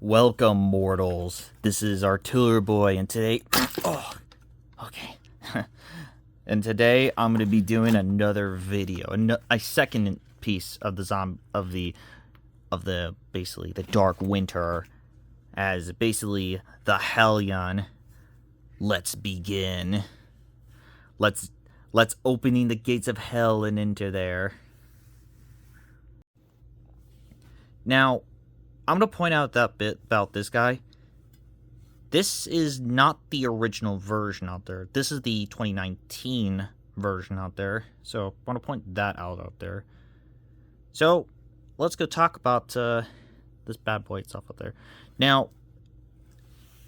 Welcome, mortals. This is Artillery Boy, and today, okay, and today I'm gonna be doing another video, a second piece of the basically the Dark Winter, as basically the hellion. Let's begin. Let's opening the gates of hell and into there. Now, I'm going to point out that bit about this guy. This is not the original version out there. This is the 2019 version out there. So, I want to point that out there. So, let's go talk about this bad boy itself out there. Now,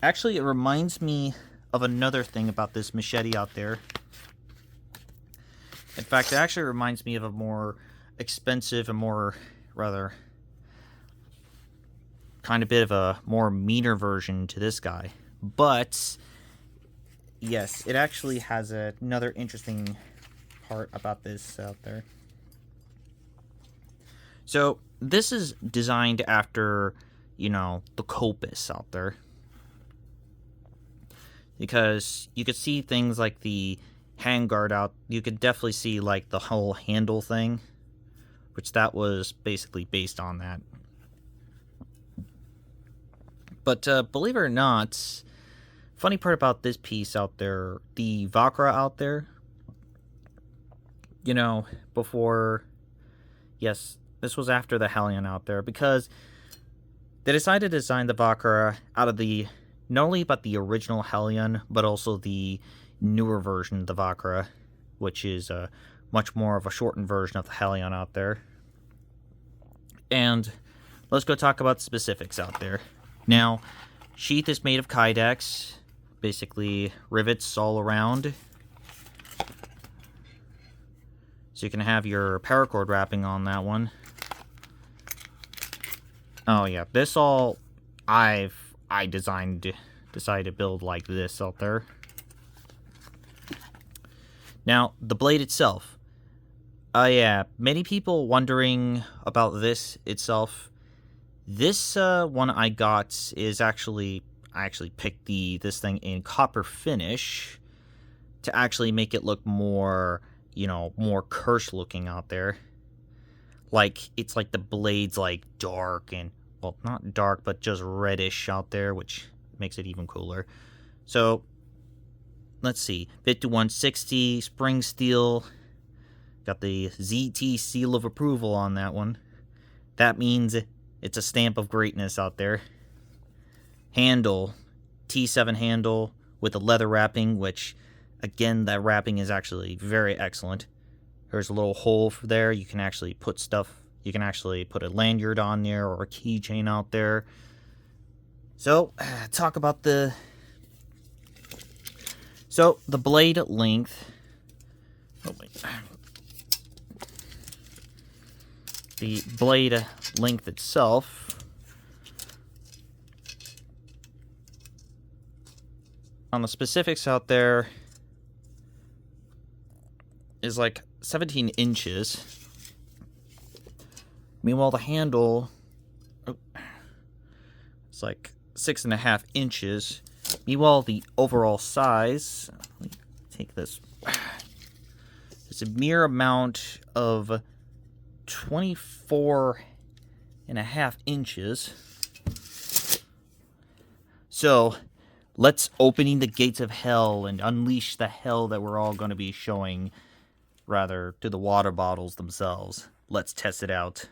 actually, it reminds me of another thing about this machete out there. In fact, it actually reminds me of a more expensive and more, rather, kind of bit of a more meaner version to this guy. But yes, it actually has another interesting part about this out there. So this is designed after, the Copus out there, because you could see things like the handguard out. You could definitely see like the whole handle thing, which that was basically based on that. But believe it or not, funny part about this piece out there, the Vakra out there, before, yes, this was after the Hellion out there, because they decided to design the Vakra out of not only about the original Hellion, but also the newer version of the Vakra, which is much more of a shortened version of the Hellion out there. And let's go talk about the specifics out there. Now, sheath is made of kydex, basically rivets all around. So you can have your paracord wrapping on that one. Oh yeah, this all I decided to build like this out there. Now, the blade itself. Yeah, many people wondering about this itself. This one I got is I actually picked this thing in copper finish to actually make it look more, more cursed looking out there. Like, it's like the blade's like dark and, well, not dark, but just reddish out there, which makes it even cooler. So, let's see. Bit to 160, spring steel. Got the ZT seal of approval on that one. That means it's a stamp of greatness out there. Handle, T7 handle with a leather wrapping, which, again, that wrapping is actually very excellent. There's a little hole for there. You can actually put stuff. You can actually put a lanyard on there or a keychain out there. So, talk about the blade length. Oh, wait. The blade length itself, on the specifics out there, is like 17 inches. Meanwhile, the handle, it's like 6.5 inches. Meanwhile, the overall size, let me take this, it's a mere amount of 24.5 inches. So, let's opening the gates of hell and unleash the hell that we're all going to be showing, rather, to the water bottles themselves. Let's test it out.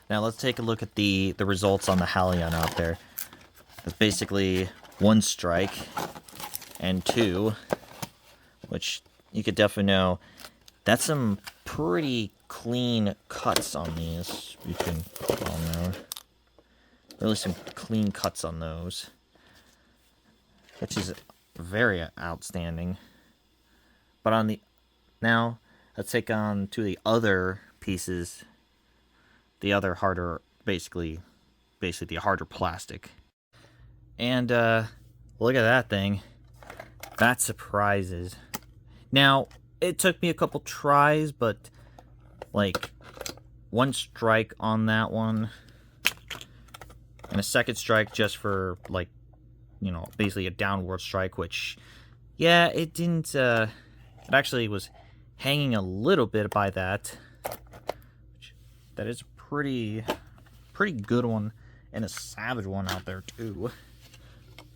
Now let's take a look at the results on the Hellion out there. It's basically 1 strike and 2, which you could definitely know. That's some pretty clean cuts on these. You can all know. Really some clean cuts on those, which is very outstanding. But on the now, let's take on to the other pieces. The other harder, basically the harder plastic. And look at that thing. That surprises. Now, it took me a couple tries, but like 1 strike on that one, and a 2nd strike just for, like, you know, basically a downward strike, which, yeah, it didn't, it actually was hanging a little bit by that. That is a pretty good one, and a savage one out there, too.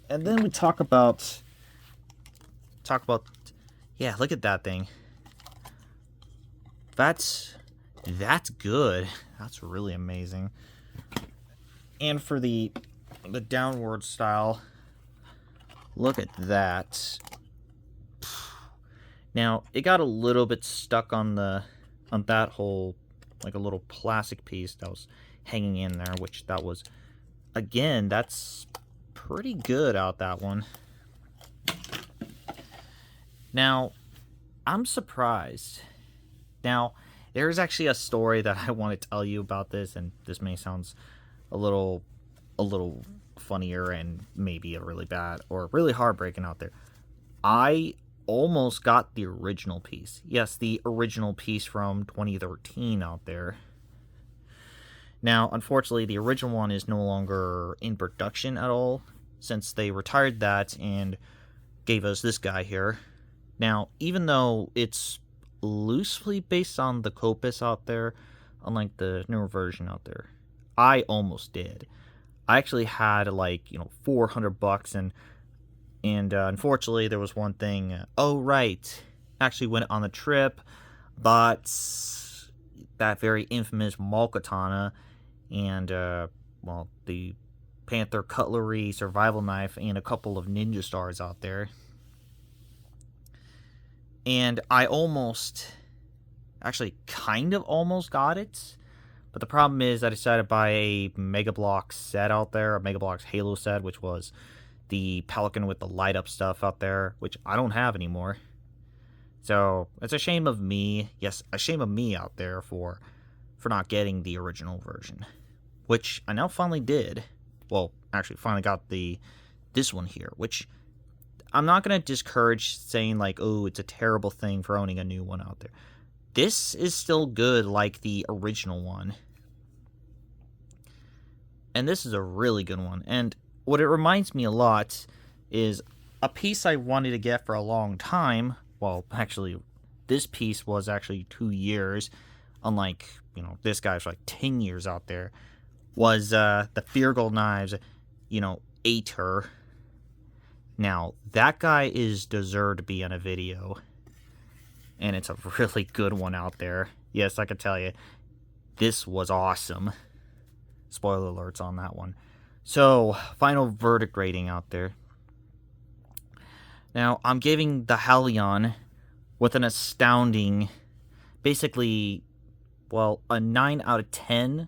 And then we talk about, yeah, look at that thing. That's good. That's really amazing. And for the downward style, look at that. Now, it got a little bit stuck on that whole, like, a little plastic piece that was hanging in there, which that was, again, that's pretty good out that one. Now, I'm surprised. Now, there's actually a story that I want to tell you about this, and this may sound a little funnier and maybe a really bad or really heartbreaking out there. I almost got the original piece. Yes, the original piece from 2013 out there. Now, unfortunately, the original one is no longer in production at all, since they retired that and gave us this guy here. Now, even though it's loosely based on the Copus out there, unlike the newer version out there, I almost did. I actually had, like, you know, $400, and unfortunately there was one thing. Oh right, actually went on the trip, bought that very infamous Maul Katana, and well, the Panther Cutlery Survival Knife, and a couple of Ninja Stars out there. And I kind of almost got it. But the problem is I decided to buy a Mega Block set out there, a Mega Bloks Halo set, which was the Pelican with the light up stuff out there, which I don't have anymore. So it's a shame of me, yes, a shame of me out there for not getting the original version, which I now finally did. Well, actually finally got this one here, which I'm not going to discourage saying, like, oh, it's a terrible thing for owning a new one out there. This is still good like the original one. And this is a really good one. And what it reminds me a lot is a piece I wanted to get for a long time. Well, actually, this piece was actually 2 years. Unlike, you know, this guy's like 10 years out there. Was the Feargal Knives, you know, Ater. Now, that guy is deserved to be on a video. And it's a really good one out there. Yes, I can tell you, this was awesome. Spoiler alerts on that one. So, final verdict rating out there. Now, I'm giving the Hellion with an astounding, basically, well, a 9 out of 10.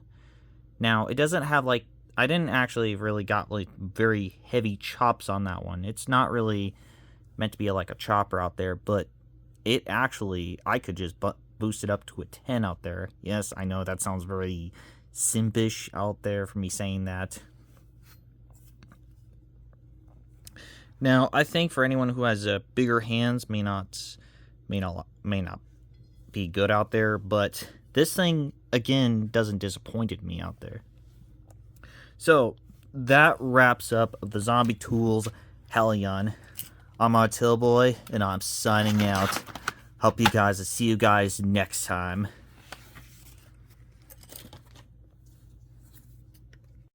Now, it doesn't have, like, I didn't actually really got, like, very heavy chops on that one. It's not really meant to be like a chopper out there, but it actually, I could just boost it up to a 10 out there. Yes, I know that sounds very simpish out there for me saying that. Now, I think for anyone who has bigger hands, may not be good out there, but this thing again doesn't disappoint me out there. So that wraps up the Zombie Tools Hellion. I'm Tillboy, and I'm signing out. Hope you guys, see you guys next time.